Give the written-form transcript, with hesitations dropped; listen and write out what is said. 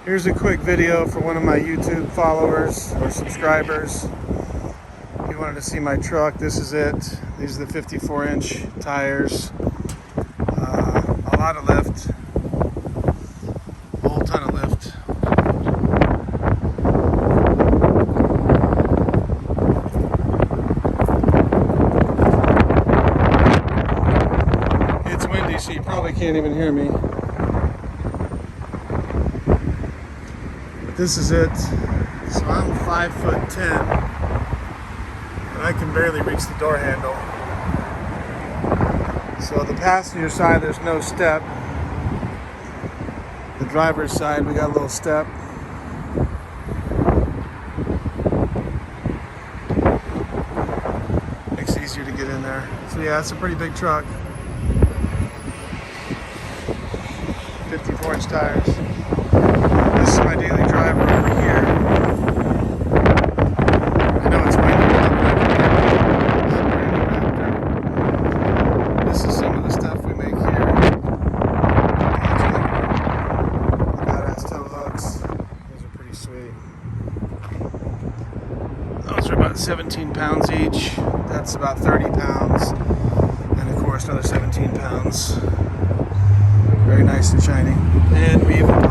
Here's a quick video for one of my YouTube followers or subscribers. He wanted to see my truck. This is it. These are the 54-inch tires. A lot of lift. A whole ton of lift. It's windy, so you probably can't even hear me. This is it. So I'm 5'10", and I can barely reach the door handle. So the passenger side, there's no step. The driver's side, we got a little step. Makes it easier to get in there. So yeah, it's a pretty big truck. 54-inch tires. This is my daily driver over here. I know it's windy. This is some of the stuff we make here. Badass tow hooks. Those are pretty sweet. Those are about 17 pounds each. That's about 30 pounds. And of course another 17 pounds. Very nice and shiny. And we even